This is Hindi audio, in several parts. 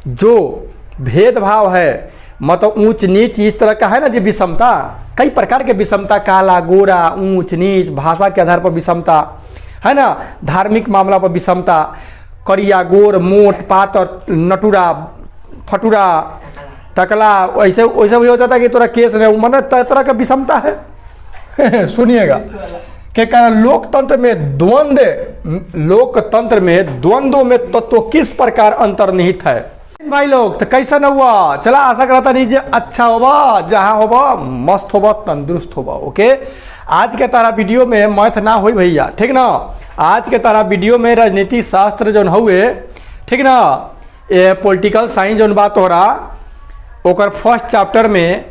जो भेदभाव है, मतलब ऊंच नीच इस तरह का है ना, जो विषमता, कई प्रकार के विषमता, काला गोरा, ऊंच नीच, भाषा के आधार पर विषमता है ना, धार्मिक मामला पर विषमता, करिया गोर, मोट पातर, नटुरा फटुरा टकला, वैसे वैसे भी हो जाता है कि तोरा केस नहीं, मतलब तरह का विषमता है। सुनिएगा के कारण लोकतंत्र में द्वंद्व में तत्व किस प्रकार अंतर्निहित है। भाई लोग तो कैसा न हुआ, चला आशा करता नहीं अच्छा होगा, जहाँ होगा मस्त होगा, तंदुरुस्त होगा। ओके, आज के तारा वीडियो में मैथ ना हो भैया, ठीक ना। आज के तारा वीडियो में राजनीति शास्त्र जो हुए, ठीक ना, ये पॉलिटिकल साइंस जो बात हो रहा, ओकर फर्स्ट चैप्टर में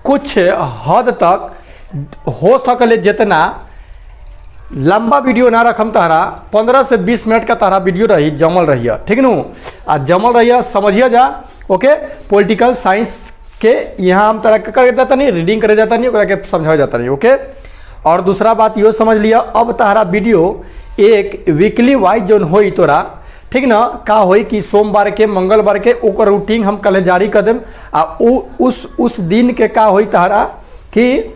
कुछ हद तक हो सकले जितना लंबा वीडियो ना रखम, तहरा 15 से 20 मिनट का तहरा वीडियो रही, जमल रही, ठीक नू, आ जमल रही, समझिए जा। ओके, पॉलिटिकल साइंस के यहाँ हम तरह कर जाता नहीं, रीडिंग करे जाता नहीं, ओकरा के समझाया जाता नहीं। ओके, और दूसरा बात यो समझ लिया, अब तहरा वीडियो एक वीकली वाइज जो होई तोरा, ठीक ना, का होई कि सोमवार के मंगलवार के ओकर रूटीन हम कल जारी कर देम, आ उस दिन के का होई तहरा कि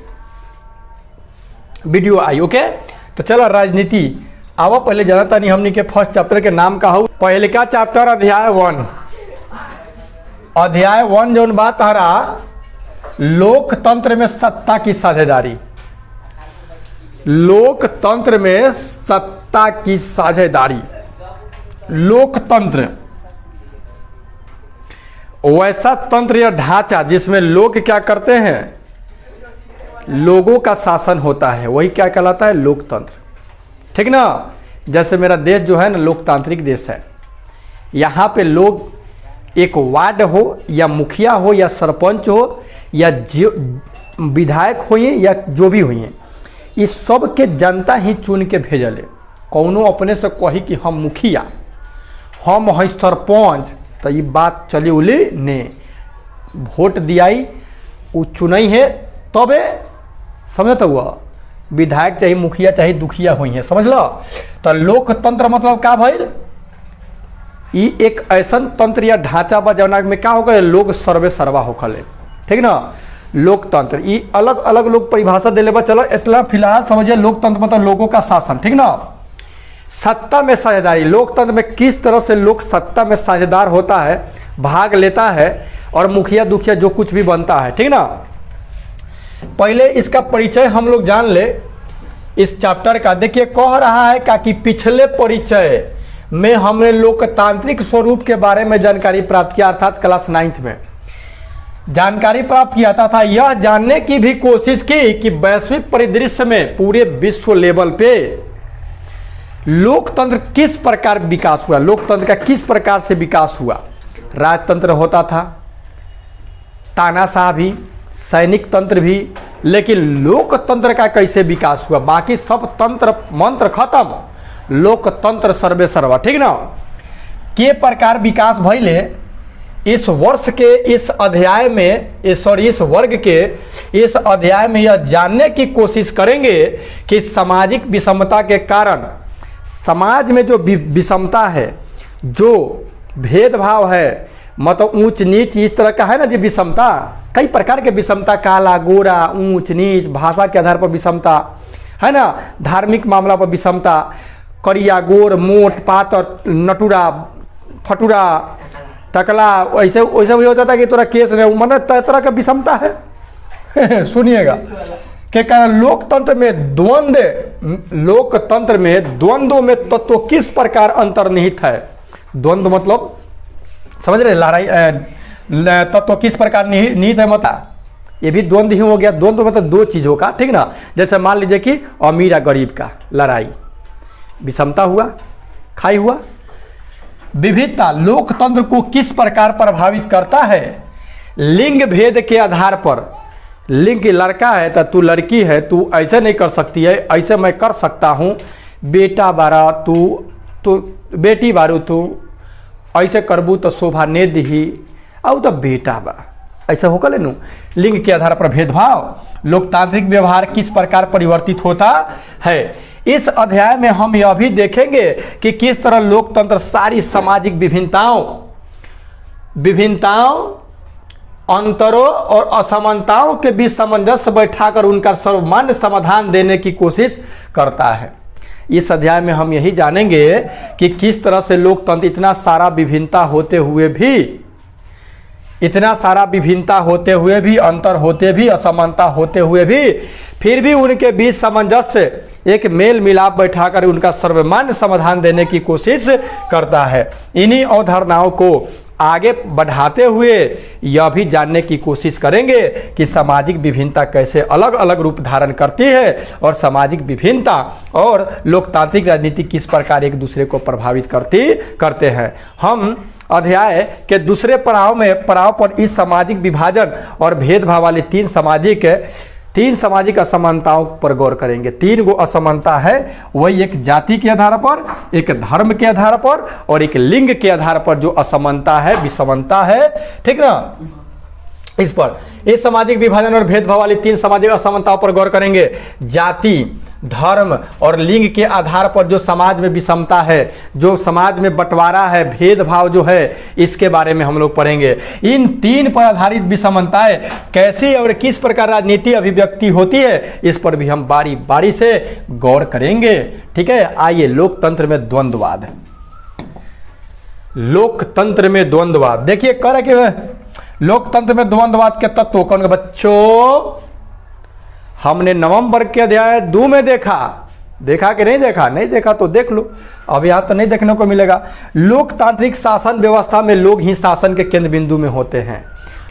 वीडियो आई। ओके, तो चलो राजनीति आवा, पहले जानता नहीं हमनी के फर्स्ट चैप्टर के नाम का हो। पहले का चैप्टर अध्याय 1 जो बात तहरा लोकतंत्र में सत्ता की साझेदारी, लोकतंत्र में सत्ता की साझेदारी। लोकतंत्र वैसा तंत्र या ढांचा जिसमें लोग क्या करते हैं, लोगों का शासन होता है, वही क्या कहलाता है, लोकतंत्र, ठीक ना। जैसे मेरा देश जो है ना लोकतांत्रिक देश है, यहाँ पे लोग एक वार्ड हो या मुखिया हो या सरपंच हो या विधायक हो या जो भी हुई, इस सब के जनता ही चुन के भेजले। कौनो अपने से कही कि हम मुखिया, हम है सरपंच, तो ये बात चली उली ने वोट दियाई, वो चुनाई है, तबे समझता हुआ विधायक चाहे मुखिया चाहे दुखिया हुई है, समझ लो। तो लोकतंत्र मतलब का भाई, ये एक ऐसा तंत्र या ढांचा बा जौना में का होकर लोग सर्वे सर्वा होखले, ठीक ना। लोकतंत्र ये अलग अलग लोग परिभाषा दे ले, चलो इतना फिलहाल समझिए लोकतंत्र मतलब लोगों का शासन, ठीक ना। सत्ता में साझेदारी, लोकतंत्र में किस तरह से लोग सत्ता में साझेदार होता है, भाग लेता है, और मुखिया दुखिया जो कुछ भी बनता है, ठीक ना। पहले इसका परिचय हम लोग जान ले इस चैप्टर का। देखिए कह रहा है का कि पिछले परिचय में हमने लोकतांत्रिक स्वरूप के बारे में जानकारी प्राप्त किया, अर्थात क्लास 9th में जानकारी प्राप्त किया था यह जानने की भी कोशिश की कि वैश्विक परिदृश्य में पूरे विश्व लेवल पे लोकतंत्र किस प्रकार विकास हुआ, लोकतंत्र का किस प्रकार से विकास हुआ। राजतंत्र होता था, तानाशाह भी, सैनिक तंत्र भी, लेकिन लोकतंत्र का कैसे विकास हुआ, बाकी सब तंत्र मंत्र खत्म, लोकतंत्र सर्वे सर्वा, ठीक ना। के प्रकार विकास भइले, इस वर्ष के इस अध्याय में इस वर्ग के इस अध्याय में यह जानने की कोशिश करेंगे कि सामाजिक विषमता के कारण समाज में जो विषमता है, जो भेदभाव है, मतलब ऊंच नीच इस तरह का है ना, जो विषमता, कई प्रकार के विषमता, काला गोरा, ऊंच नीच, भाषा के आधार पर विषमता है ना, धार्मिक मामला पर विषमता, करिया गोर, मोट पातर, नटुरा फटुरा टकला, वैसे वैसे भी हो जाता है कि तोरा केस नहीं, मतलब तरह का विषमता है। सुनिएगा के कारण लोकतंत्र में द्वंद्व में तत्व किस प्रकार अंतर्निहित है। द्वंद्व मतलब समझ रहे, लड़ाई तत्व किस प्रकार निहित है, मतलब ये भी द्वंद्व ही हो गया। द्वंद्व मतलब दो चीजों का, ठीक ना। जैसे मान लीजिए कि अमीर या गरीब का लड़ाई, विषमता हुआ, खाई हुआ। विविधता लोकतंत्र को किस प्रकार प्रभावित करता है, लिंग भेद के आधार पर। लिंग लड़का है तो तू लड़की है, तू ऐसे नहीं कर सकती है, ऐसे मैं कर सकता हूँ, बेटा बारा तू बेटी बारू, तू ऐसे करबू तो शोभा ने दी, और तो बेटा बा, ऐसा होकर लेनू। लिंग के आधार पर भेदभाव, लोकतांत्रिक व्यवहार किस प्रकार परिवर्तित होता है। इस अध्याय में हम यह भी देखेंगे कि किस तरह लोकतंत्र सारी सामाजिक विभिन्नताओं विभिन्नताओं, अंतरों और असमानताओं के बीच सामंजस्य बैठाकर उनका सर्वमान्य समाधान देने की कोशिश करता है। इस अध्याय में हम यही जानेंगे कि किस तरह से लोकतंत्र इतना सारा विभिन्नता होते हुए भी, अंतर होते भी, असमानता होते हुए भी, फिर भी उनके बीच सामंजस्य, एक मेल मिलाप बैठाकर उनका सर्वमान्य समाधान देने की कोशिश करता है। इन्हीं अवधारणाओं को आगे बढ़ाते हुए यह भी जानने की कोशिश करेंगे कि सामाजिक विभिन्नता कैसे अलग अलग रूप धारण करती है और सामाजिक विभिन्नता और लोकतांत्रिक राजनीति किस प्रकार एक दूसरे को प्रभावित करते हैं। हम अध्याय के दूसरे पड़ाव पर इस सामाजिक विभाजन और भेदभाव वाली तीन सामाजिक असमानताओं पर गौर करेंगे। 3 गो असमानता है, वही एक जाति के आधार पर, एक धर्म के आधार पर और एक लिंग के आधार पर जो असमानता है, विषमता है, ठीक ना। इस पर इस सामाजिक विभाजन और भेदभाव वाली 3 सामाजिक असमानताओं पर गौर करेंगे। जाति, धर्म और लिंग के आधार पर जो समाज में विषमता है, जो समाज में बंटवारा है, भेदभाव जो है, इसके बारे में हम लोग पढ़ेंगे। इन 3 पर आधारित विषमताएं कैसी और किस प्रकार राजनीति अभिव्यक्ति होती है, इस पर भी हम बारी बारी से गौर करेंगे। ठीक है, आइए लोकतंत्र में द्वंद्ववाद। लोकतंत्र में द्वंद्ववाद देखिए कर के लोकतंत्र में द्वंद्ववाद के तत्व कौन के बच्चों हमने नवंबर के अध्याय 2 में देखा कि नहीं देखा? नहीं देखा तो देख लो, अब यहां तो नहीं देखने को मिलेगा। लोकतांत्रिक शासन व्यवस्था में लोग ही शासन के केंद्र बिंदु में होते हैं।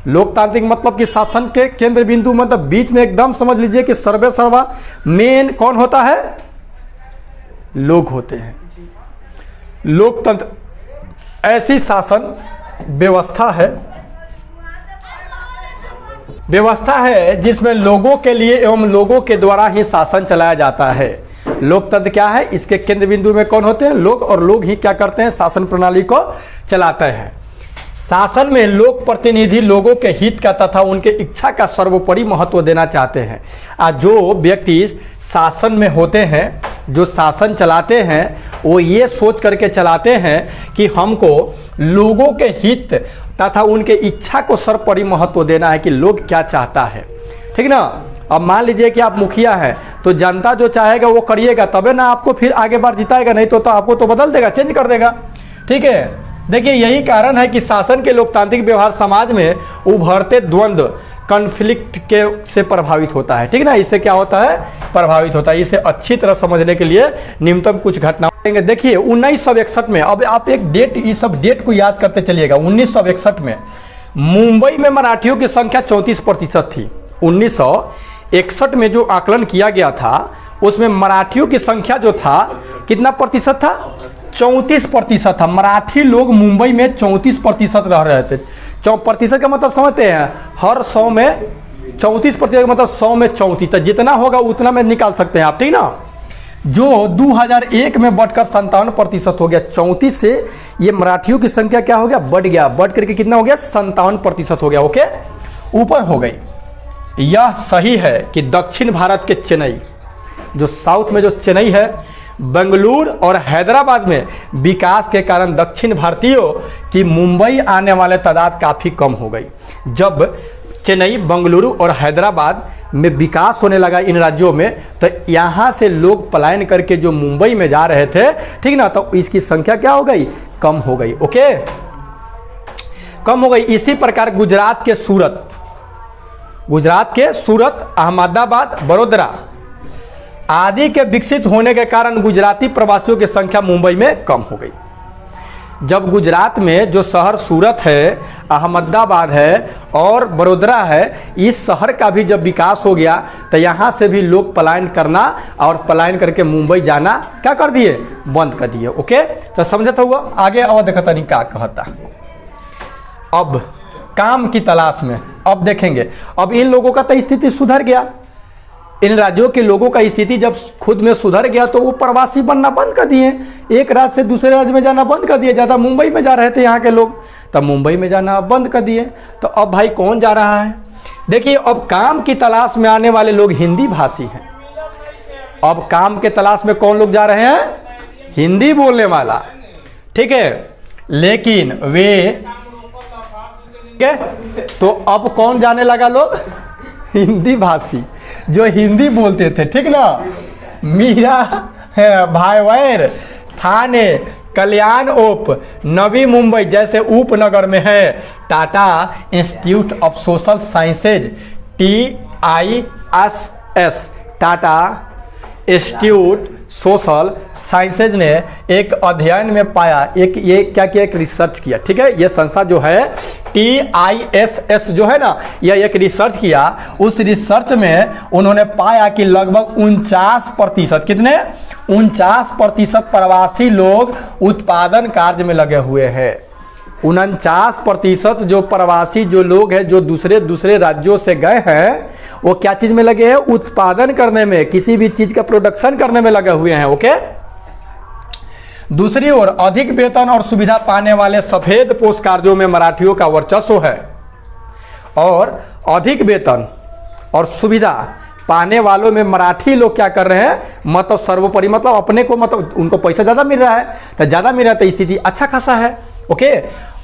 लोकतांत्रिक मतलब कि शासन के केंद्र बिंदु मतलब बीच में एकदम समझ लीजिए कि सर्वे सर्वा मेन कौन होता है? लोग होते हैं। लोकतंत्र ऐसी शासन व्यवस्था है जिसमें लोगों के लिए एवं लोगों के द्वारा ही शासन चलाया जाता है। लोकतंत्र क्या है? इसके केंद्र बिंदु में कौन होते हैं? लोग, और लोग ही क्या करते हैं? शासन प्रणाली को चलाते हैं। शासन में लोक प्रतिनिधि लोगों के हित का तथा उनके इच्छा का सर्वोपरि महत्व देना चाहते हैं। आज जो व्यक्ति शासन में होते हैं, जो शासन चलाते हैं, वो ये सोच करके चलाते हैं कि हमको लोगों के हित तथा उनके इच्छा को सर्वोपरि महत्व देना है कि लोग क्या चाहता है। ठीक ना। अब मान लीजिए कि आप मुखिया हैं तो जनता जो चाहेगा वो करिएगा, तबे ना आपको फिर आगे बार जिताएगा, नहीं तो आपको तो बदल देगा, चेंज कर देगा। ठीक है, देखिए यही कारण है कि शासन के लोकतांत्रिक व्यवहार समाज में उभरते द्वंद्व कॉन्फ्लिक्ट के से प्रभावित होता है। ठीक ना, इससे क्या होता है? प्रभावित होता है। इसे अच्छी तरह समझने के लिए निम्नतम कुछ घटनाएं देंगे। देखिए 1961 में, अब आप एक डेट, इस सब डेट को याद करते चलिएगा। 1961 में मुंबई में मराठियों की संख्या 34% थी। 1961 में जो आकलन किया गया था उसमें मराठियों की संख्या जो था कितना प्रतिशत था? 34% था। मराठी लोग मुंबई में 34% रह रहे थे। प्रतिशत का मतलब समझते हैं? हर 100 में 34% का मतलब 100 में 34, तो जितना होगा उतना में निकाल सकते हैं आप। ठीक ना। जो 2001 में बढ़कर 57% हो गया। 34 से ये मराठियों की संख्या क्या हो गया? बढ़ गया। बढ़ करके कितना हो गया? 57% हो गया। ओके, ऊपर हो गई। यह सही है कि दक्षिण भारत के चेन्नई, जो साउथ में जो चेन्नई है, बेंगलुरु और हैदराबाद में विकास के कारण दक्षिण भारतीयों की मुंबई आने वाले तादाद काफ़ी कम हो गई। जब चेन्नई, बेंगलुरु और हैदराबाद में विकास होने लगा इन राज्यों में, तो यहाँ से लोग पलायन करके जो मुंबई में जा रहे थे, ठीक ना, तो इसकी संख्या क्या हो गई? कम हो गई। ओके, कम हो गई। इसी प्रकार गुजरात के सूरत, अहमदाबाद, बड़ोदरा आदि के विकसित होने के कारण गुजराती प्रवासियों की संख्या मुंबई में कम हो गई। जब गुजरात में जो शहर सूरत है, अहमदाबाद है और बड़ोदरा है, इस शहर का भी जब विकास हो गया तो यहाँ से भी लोग पलायन करना और पलायन करके मुंबई जाना क्या कर दिए? बंद कर दिए। ओके, तो समझता हुआ आगे और देखता नहीं क्या कहता। अब काम की तलाश में अब देखेंगे। अब इन लोगों का तो स्थिति सुधर गया। इन राज्यों के लोगों का स्थिति जब खुद में सुधर गया तो वो प्रवासी बनना बंद कर दिए। एक राज्य से दूसरे राज्य में जाना बंद कर दिए। ज़्यादा मुंबई में जा रहे थे यहाँ के लोग, तब मुंबई में जाना बंद कर दिए। तो अब भाई कौन जा रहा है? देखिए, अब काम की तलाश में आने वाले लोग हिंदी भाषी हैं। अब काम के तलाश में कौन लोग जा रहे हैं? हिंदी बोलने वाला। ठीक है, लेकिन वे ठीक है। तो अब कौन जाने लगा लोग? हिंदी भाषी जो हिंदी बोलते थे, ठीक ना, मीरा भाईवैर, थाने, कल्याण ओप, नवी मुंबई जैसे उपनगर में है Tata institute of social sciences, TISS, Tata institute social sciences ने एक अध्ययन में पाया, ये क्या किया, एक रिसर्च किया, ठीक है। ये संस्था जो है TISS जो है ना, यह एक रिसर्च किया। उस रिसर्च में उन्होंने पाया कि लगभग 49%, कितने, 49% प्रवासी लोग उत्पादन कार्य में लगे हुए हैं। 49% जो प्रवासी जो लोग हैं, जो दूसरे राज्यों से गए हैं, वो क्या चीज में लगे हैं? उत्पादन करने में, किसी भी चीज का प्रोडक्शन करने में लगे हुए हैं। ओके। दूसरी ओर अधिक वेतन और सुविधा पाने वाले सफेद पोष कार्यों में मराठियों का वर्चस्व है, और अधिक वेतन और सुविधा पाने वालों में मराठी लोग क्या कर रहे हैं? मतलब सर्वोपरि, मतलब अपने को, मतलब उनको पैसा ज्यादा मिल रहा है, तो ज्यादा मिल रहा है तो स्थिति अच्छा खासा है। ओके।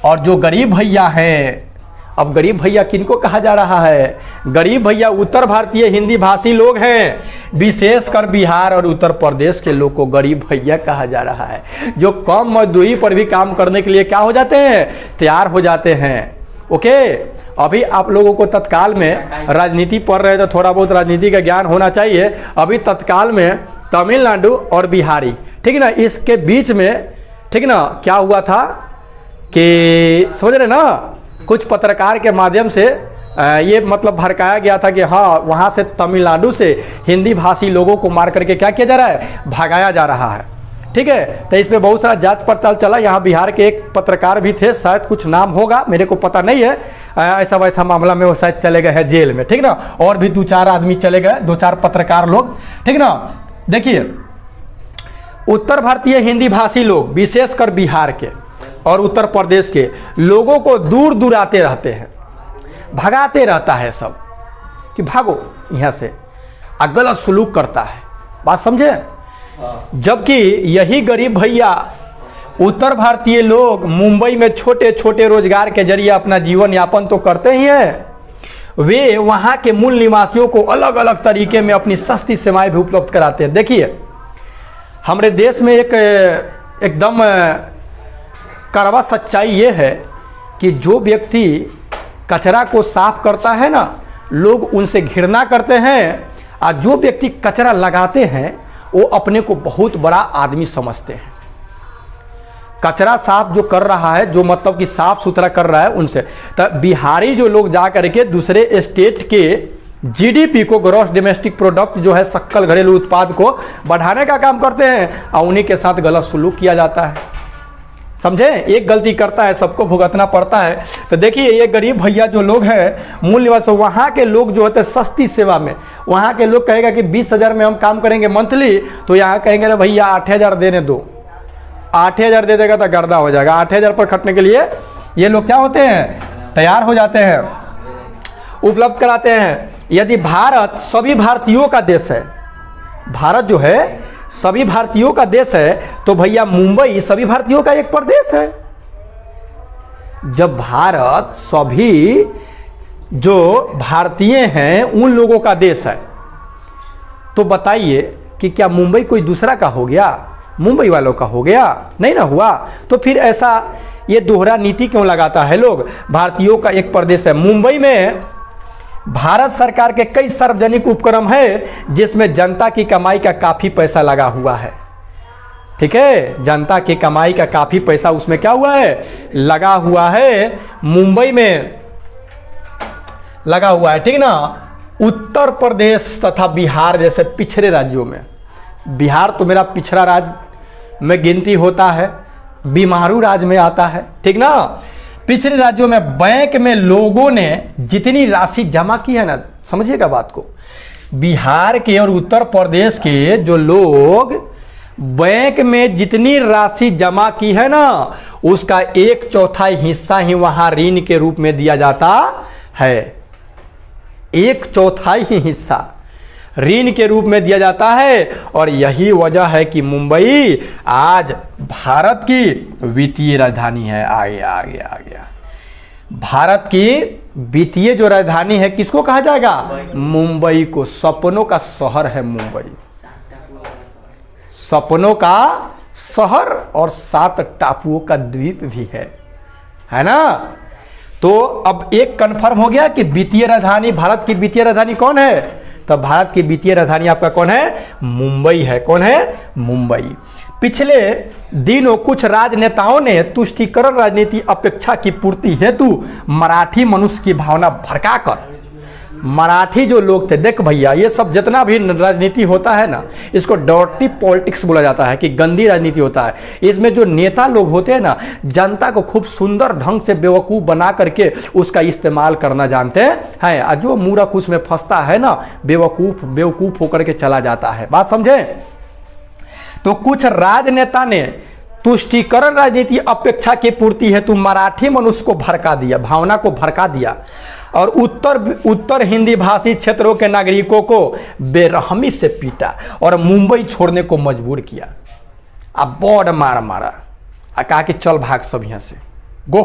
और जो गरीब भैया हैं, अब गरीब भैया किनको कहा जा रहा है? गरीब भैया उत्तर भारतीय हिंदी भाषी लोग हैं, विशेषकर बिहार और उत्तर प्रदेश के लोग को गरीब भैया कहा जा रहा है, जो कम मजदूरी पर भी काम करने के लिए क्या हो जाते हैं? तैयार हो जाते हैं। ओके। अभी आप लोगों को तत्काल में राजनीति पढ़ रहे तो थोड़ा बहुत राजनीति का ज्ञान होना चाहिए। अभी तत्काल में तमिलनाडु और बिहारी, ठीक ना, इसके बीच में, ठीक ना, क्या हुआ था कि समझ रहे ना, कुछ पत्रकार के माध्यम से ये मतलब भड़काया गया था कि हाँ, वहाँ से तमिलनाडु से हिंदी भाषी लोगों को मार करके क्या किया जा रहा है? भगाया जा रहा है, ठीक है। तो इस पे बहुत सारा जांच पड़ताल चला। यहाँ बिहार के एक पत्रकार भी थे, शायद कुछ नाम होगा, मेरे को पता नहीं है, ऐसा वैसा मामला में वो शायद चले गए हैं जेल में, ठीक ना। और भी 2-4 आदमी चले गए, 2-4 पत्रकार लोग, ठीक ना। देखिए, उत्तर भारतीय हिंदी भाषी लोग, विशेषकर बिहार के और उत्तर प्रदेश के लोगों को दूर दूर आते रहते हैं, भगाते रहता है सब कि भागो यहाँ से, गलत सलूक करता है। बात समझे? जबकि यही गरीब भैया उत्तर भारतीय लोग मुंबई में छोटे छोटे रोजगार के जरिए अपना जीवन यापन तो करते ही हैं, वे वहाँ के मूल निवासियों को अलग अलग तरीके में अपनी सस्ती सेवाएं भी उपलब्ध कराते हैं। देखिए, हमारे देश में एक एकदम कड़वा सच्चाई ये है कि जो व्यक्ति कचरा को साफ करता है ना, लोग उनसे घृणा करते हैं, और जो व्यक्ति कचरा लगाते हैं वो अपने को बहुत बड़ा आदमी समझते हैं। कचरा साफ जो कर रहा है, जो मतलब कि साफ सुथरा कर रहा है, उनसे तो बिहारी जो लोग जा करके दूसरे स्टेट के जीडीपी को, ग्रॉस डोमेस्टिक प्रोडक्ट जो है, सकल घरेलू उत्पाद को बढ़ाने का काम करते हैं, और उन्हीं के साथ गलत सलूक किया जाता है। समझे? एक गलती करता है, सबको भुगतना पड़ता है। तो देखिए, ये गरीब भैया जो लोग हैं, मूल निवासी, वहाँ के लोग जो होते हैं सस्ती सेवा में, वहाँ के लोग कहेगा कि 20,000 में हम काम करेंगे मंथली, तो यहाँ कहेंगे ना भैया 8,000 देने दो, 8,000 दे देगा तो गर्दा हो जाएगा। 8,000 पर खटने के लिए ये लोग क्या होते हैं? तैयार हो जाते हैं, उपलब्ध कराते हैं। यदि भारत सभी भारतीयों का देश है, भारत जो है सभी भारतीयों का देश है, तो भैया मुंबई सभी भारतीयों का एक प्रदेश है। जब भारत सभी जो भारतीय हैं उन लोगों का देश है, तो बताइए कि क्या मुंबई कोई दूसरा का हो गया? मुंबई वालों का हो गया? नहीं ना हुआ। तो फिर ऐसा ये दोहरा नीति क्यों लगाता है लोग? भारतीयों का एक प्रदेश है। मुंबई में भारत सरकार के कई सार्वजनिक उपक्रम है जिसमें जनता की कमाई का काफी पैसा लगा हुआ है, ठीक है। जनता की कमाई का काफी पैसा उसमें क्या हुआ है? लगा हुआ है, मुंबई में लगा हुआ है, ठीक ना। उत्तर प्रदेश तथा बिहार जैसे पिछड़े राज्यों में, बिहार तो मेरा पिछड़ा राज्य में गिनती होता है, बीमारू राज्य में आता है, ठीक ना। पिछले राज्यों में बैंक में लोगों ने जितनी राशि जमा की है ना, समझिएगा बात को, बिहार के और उत्तर प्रदेश के जो लोग बैंक में जितनी राशि जमा की है ना, उसका 1/4 हिस्सा ही वहां ऋण के रूप में दिया जाता है। 1/4 ही हिस्सा ऋण के रूप में दिया जाता है। और यही वजह है कि मुंबई आज भारत की वित्तीय राजधानी है। आ गया। भारत की वित्तीय जो राजधानी है किसको कहा जाएगा? मुंबई को। सपनों का शहर है मुंबई, सपनों का शहर और 7 टापुओं का द्वीप भी है ना। तो अब एक कंफर्म हो गया कि वित्तीय राजधानी, भारत की वित्तीय राजधानी कौन है? तो भारत की वित्तीय राजधानी आपका कौन है? मुंबई है। कौन है? मुंबई। पिछले दिनों कुछ राजनेताओं ने तुष्टीकरण राजनीति अपेक्षा की पूर्ति हेतु मराठी मनुष्य की भावना भड़काकर, मराठी जो लोग थे, देख भैया ये सब जितना भी राजनीति होता है ना, इसको डर्टी पॉलिटिक्स बोला जाता है कि गंदी राजनीति होता है। इसमें जो नेता लोग होते हैं ना, जनता को खूब सुंदर ढंग से बेवकूफ़ बना करके उसका इस्तेमाल करना जानते हैं। और जो मूर्ख उसमें फंसता है ना, बेवकूफ़ होकर के चला जाता है। बात समझे? तो कुछ राजनेता ने तुष्टीकरण राजनीति अपेक्षा की पूर्ति हेतु मराठी मनुष्य को भड़का दिया, भावना को भड़का दिया और उत्तर हिंदी भाषी क्षेत्रों के नागरिकों को बेरहमी से पीटा और मुंबई छोड़ने को मजबूर किया। अब बॉड मारा कहा कि चल भाग सब यहां से, गो।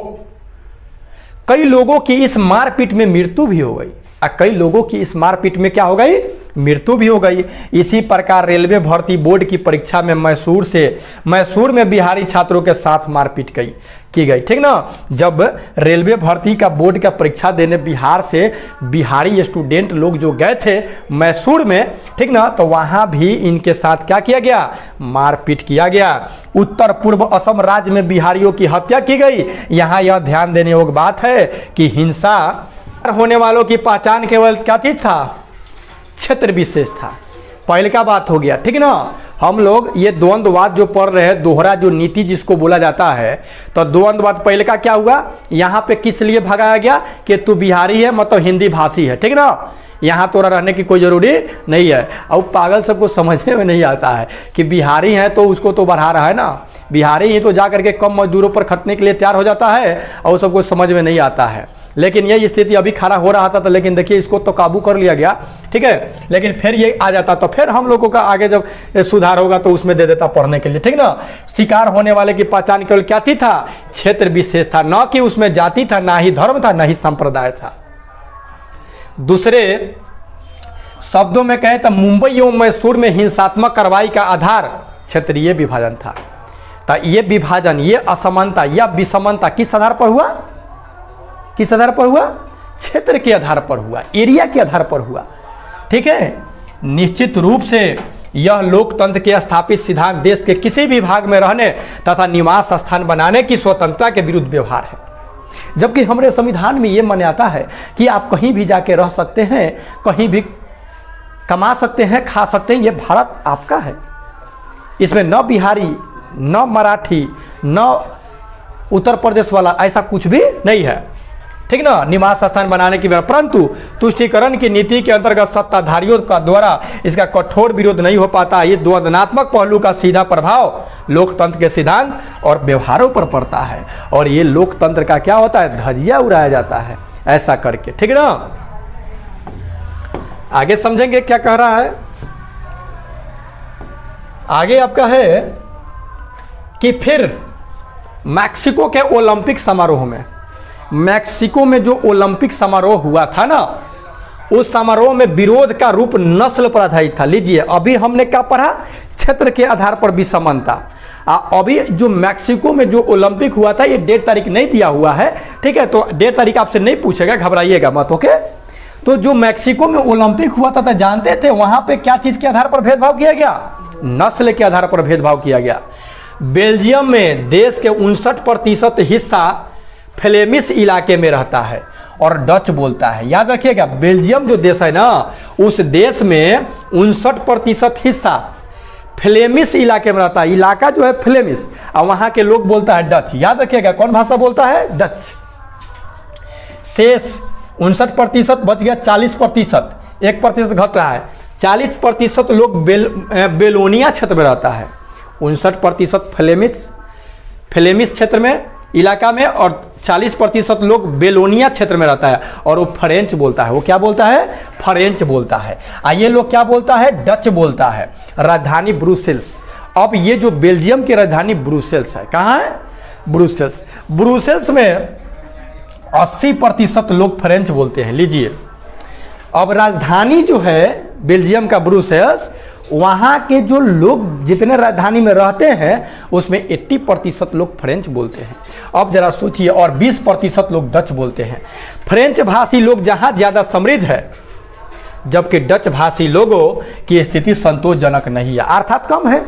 कई लोगों की इस मारपीट में मृत्यु भी हो गई। कई लोगों की इस मारपीट में क्या हो गई? मृत्यु भी हो गई। इसी प्रकार रेलवे भर्ती बोर्ड की परीक्षा में मैसूर में बिहारी छात्रों के साथ मारपीट की गई। ठीक ना। जब रेलवे भर्ती का बोर्ड का परीक्षा देने बिहार से बिहारी स्टूडेंट लोग जो गए थे मैसूर में, ठीक ना, तो वहां भी इनके साथ क्या किया गया? मारपीट किया गया। उत्तर पूर्व असम राज्य में बिहारियों की हत्या की गई। यहां यह ध्यान देने योग्य बात है कि हिंसा होने वालों की पहचान केवल क्या चीज था? क्षेत्र विशेष था। पहले का बात हो गया। ठीक ना। हम लोग ये द्वंद्ववाद जो पढ़ रहे हैं, दोहरा जो नीति जिसको बोला जाता है, तो द्वंद्ववाद पहले का क्या हुआ? यहाँ पे किस लिए भगाया गया कि तू बिहारी है मतलब हिंदी भाषी है, ठीक ना, यहाँ तोरा रहने की कोई जरूरी नहीं है। अब पागल सबको समझने में नहीं आता है कि बिहारी है तो उसको तो बढ़ा रहा है ना, बिहारी ही तो जा करके कम मजदूरों पर खटने के लिए तैयार हो जाता है और सबको समझ में नहीं आता है। लेकिन यही स्थिति अभी खड़ा हो रहा था, तो लेकिन देखिए इसको तो काबू कर लिया गया, ठीक है। लेकिन फिर ये आ जाता तो फिर हम लोगों का आगे जब सुधार होगा तो उसमें दे देता पढ़ने के लिए, ठीक ना। शिकार होने वाले की पहचान केवल क्या थी? था क्षेत्र विशेष था, न कि उसमें जाति था, ना ही धर्म था, ना ही संप्रदाय था। दूसरे शब्दों में कहें तो मुंबई एवं मैसूर में हिंसात्मक कार्रवाई का आधार क्षेत्रीय विभाजन था। तो ये विभाजन, ये असमानता या विषमता किस आधार पर हुआ? किस आधार पर हुआ? क्षेत्र के आधार पर हुआ, एरिया के आधार पर हुआ, ठीक है। निश्चित रूप से यह लोकतंत्र के स्थापित सिद्धांत देश के किसी भी भाग में रहने तथा निवास स्थान बनाने की स्वतंत्रता के विरुद्ध व्यवहार है। जबकि हमारे संविधान में यह मान्यता है कि आप कहीं भी जाके रह सकते हैं, कहीं भी कमा सकते हैं, खा सकते हैं, यह भारत आपका है। इसमें न बिहारी, न मराठी, न उत्तर प्रदेश वाला, ऐसा कुछ भी नहीं है, ठीक ना। निवास स्थान बनाने की, परंतु तुष्टीकरण की नीति के अंतर्गत सत्ताधारियों का द्वारा इसका कठोर विरोध नहीं हो पाता। ये द्वंद्वात्मक पहलू का सीधा प्रभाव लोकतंत्र के सिद्धांत और व्यवहारों पर पड़ता है और ये लोकतंत्र का क्या होता है? धज्जियां उड़ाया जाता है ऐसा करके, ठीक ना। आगे समझेंगे क्या कह रहा है। आगे आपका है कि फिर मैक्सिको के ओलंपिक समारोह में, मैक्सिको में जो ओलंपिक समारोह हुआ था ना, उस समारोह में विरोध का रूप नस्ल पर आधारित था। लीजिए, अभी हमने क्या पढ़ा? क्षेत्र के आधार पर विषमता। अभी जो मैक्सिको में जो ओलंपिक हुआ था, ये डेट तारीख नहीं दिया हुआ है, ठीक है, तो डेट तारीख आपसे नहीं पूछेगा, घबराइएगा मत, ओके। तो जो मैक्सिको में ओलंपिक हुआ था, तो जानते थे वहां पे क्या चीज के आधार पर भेदभाव किया गया? नस्ल के आधार पर भेदभाव किया गया। बेल्जियम में देश के 59% हिस्सा फ्लेमिश इलाके में रहता है और डच बोलता है। याद रखिएगा, बेल्जियम जो देश है ना, उस देश में 59% हिस्सा फ्लेमिश इलाके में रहता है। इलाका जो है फ्लेमिश, और वहां के लोग बोलता है डच। याद रखिएगा, कौन भाषा बोलता है? डच। शेष 59% बच गया 40%, 1% घट रहा है। 40% लोग बेलोनिया क्षेत्र में रहता है, 59% फ्लेमिश क्षेत्र में, इलाका में, और 40% लोग बेलोनिया क्षेत्र में रहता है और वो फ्रेंच बोलता है। वो क्या बोलता है? फ्रेंच बोलता है। ये लोग क्या बोलता है? डच बोलता है। राजधानी ब्रुसेल्स। अब ये जो बेल्जियम की राजधानी ब्रुसेल्स है, कहाँ है? ब्रुसेल्स। ब्रुसेल्स में 80% लोग फ्रेंच बोलते हैं। लीजिए, अब राजधानी जो है बेल्जियम का ब्रुसेल्स, वहाँ के जो लोग जितने राजधानी में रहते हैं उसमें 80% लोग फ्रेंच बोलते हैं। अब जरा सोचिए, और 20% लोग डच बोलते हैं। फ्रेंच भाषी लोग जहाँ ज़्यादा समृद्ध है, जबकि डच भाषी लोगों की स्थिति संतोषजनक नहीं है, अर्थात कम है।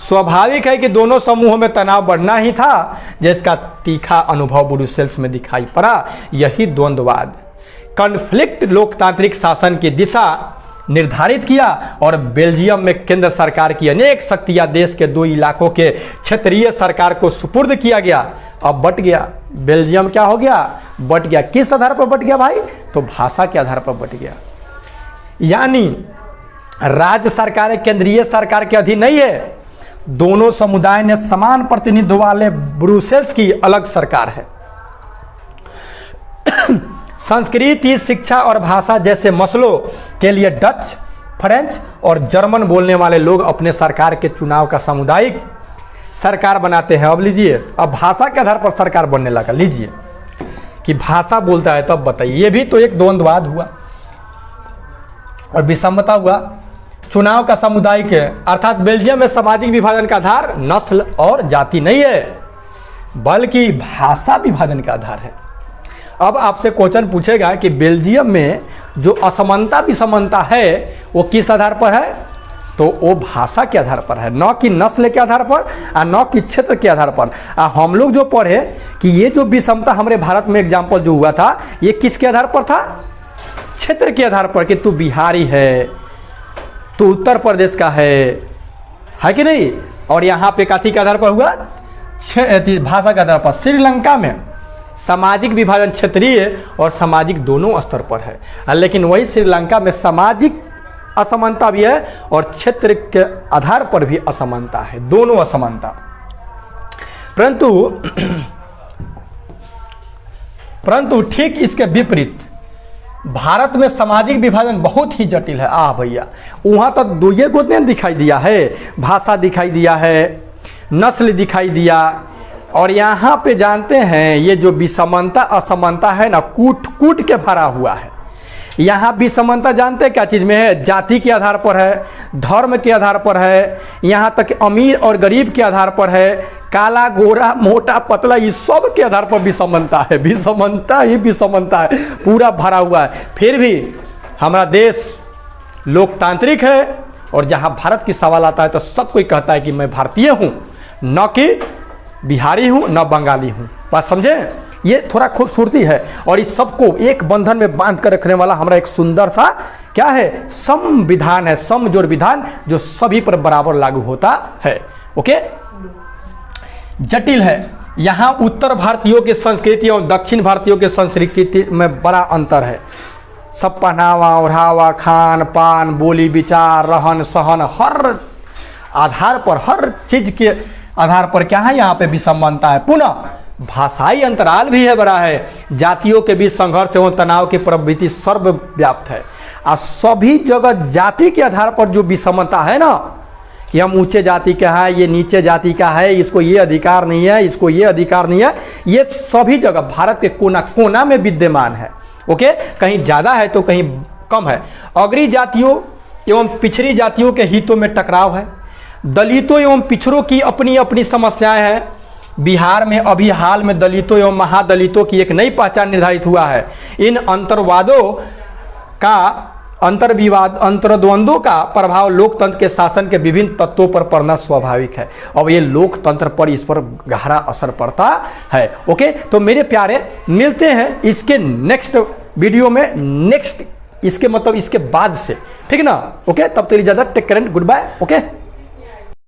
स्वाभाविक है कि दोनों समूहों में तनाव बढ़ना ही था, जिसका तीखा अनुभव ब्रुसेल्स में दिखाई पड़ा। यही द्वंद्ववाद कॉन्फ्लिक्ट लोकतांत्रिक शासन की दिशा निर्धारित किया और बेल्जियम में केंद्र सरकार की अनेक शक्तियां देश के 2 इलाकों के क्षेत्रीय सरकार को सुपुर्द किया गया। अब बट गया बेल्जियम, क्या हो गया? बट गया। किस आधार पर बट गया भाई? तो भाषा के आधार पर बट गया। यानी राज्य सरकारें केंद्रीय सरकार के अधीन नहीं है। दोनों समुदाय ने समान प्रतिनिधित्व वाले ब्रुसेल्स की अलग सरकार है। संस्कृति, शिक्षा और भाषा जैसे मसलों के लिए डच, फ्रेंच और जर्मन बोलने वाले लोग अपने सरकार के चुनाव का सामुदायिक सरकार बनाते हैं। अब लीजिए, अब भाषा के आधार पर सरकार बनने लगा। लीजिए कि भाषा बोलता है, तब बताइए, ये भी तो एक द्वंद्ववाद हुआ और विषमता हुआ। चुनाव का सामुदायिक है, अर्थात बेल्जियम में सामाजिक विभाजन का आधार नस्ल और जाति नहीं है, बल्कि भाषा विभाजन का आधार है। अब आपसे क्वेश्चन पूछेगा कि बेल्जियम में जो असमानता विषमता है वो किस आधार पर है? तो वो भाषा के आधार पर है, न कि नस्ल के आधार पर और न कि क्षेत्र के आधार पर। हम लोग जो पढ़े कि ये जो विषमता हमारे भारत में एग्जाम्पल जो हुआ था, ये किसके आधार पर था? क्षेत्र के आधार पर, कि तू बिहारी है, तू उत्तर प्रदेश का है कि नहीं? और यहाँ पे काथी के आधार पर हुआ? भाषा के आधार पर। श्रीलंका में सामाजिक विभाजन क्षेत्रीय और सामाजिक दोनों स्तर पर है, लेकिन वही श्रीलंका में सामाजिक असमानता भी है और क्षेत्र के आधार पर भी असमानता है, दोनों असमानता। परंतु ठीक इसके विपरीत भारत में सामाजिक विभाजन बहुत ही जटिल है। भैया, वहां तक दो ये को दिखाई दिया है, भाषा दिखाई दिया है, नस्ल दिखाई दिया, और यहाँ पे जानते हैं ये जो विषमता असमानता है ना, कूट कूट के भरा हुआ है। यहाँ विषमता जानते हैं क्या चीज़ में है? जाति के आधार पर है, धर्म के आधार पर है, यहाँ तक अमीर और गरीब के आधार पर है, काला गोरा मोटा पतला, इस सब के आधार पर विषमता है। विषमता ही विषमता है, पूरा भरा हुआ है। फिर भी हमारा देश लोकतांत्रिक है, और जहाँ भारत की सवाल आता है तो सब कोई कहता है कि मैं भारतीय हूँ, न कि बिहारी हूँ, न बंगाली हूँ। बात समझे? ये थोड़ा खूबसूरती है, और इस सबको एक बंधन में बांध कर रखने वाला हमारा एक सुंदर सा क्या है? संविधान है, समजोड़ विधान, जो सभी पर बराबर लागू होता है। ओके, जटिल है। यहाँ उत्तर भारतीयों की संस्कृति और दक्षिण भारतीयों की संस्कृति में बड़ा अंतर है। सब पहनावा ओढ़ावा, खान पान, बोली विचार, रहन सहन, हर आधार पर, हर चीज के आधार पर क्या है? यहाँ पे विषमता है। पुनः भाषाई अंतराल भी है, बड़ा है। जातियों के बीच संघर्ष एवं तनाव की प्रवृत्ति सर्वव्याप्त है। और सभी जगह जाति के आधार पर जो विषमता है ना, कि हम ऊंचे जाति का है, ये नीचे जाति का है, इसको ये अधिकार नहीं है, इसको ये अधिकार नहीं है, ये सभी जगह भारत के कोना कोना में विद्यमान है। ओके, कहीं ज़्यादा है तो कहीं कम है। अग्रणी जातियों एवं पिछड़ी जातियों के हितों में टकराव है। दलितों एवं पिछड़ों की अपनी अपनी समस्याएं हैं। बिहार में अभी हाल में दलितों एवं महादलितों की एक नई पहचान निर्धारित हुआ है। इन अंतर्वादों का अंतर्द्वंद्वों का प्रभाव लोकतंत्र के शासन के विभिन्न तत्वों पर पड़ना स्वाभाविक है। अब ये लोकतंत्र पर, इस पर गहरा असर पड़ता है। ओके, तो मेरे प्यारे, मिलते हैं इसके नेक्स्ट वीडियो में, नेक्स्ट इसके मतलब इसके बाद से, ठीक है ना? ओके, तब तक इजाजत, take care, good bye. Okay.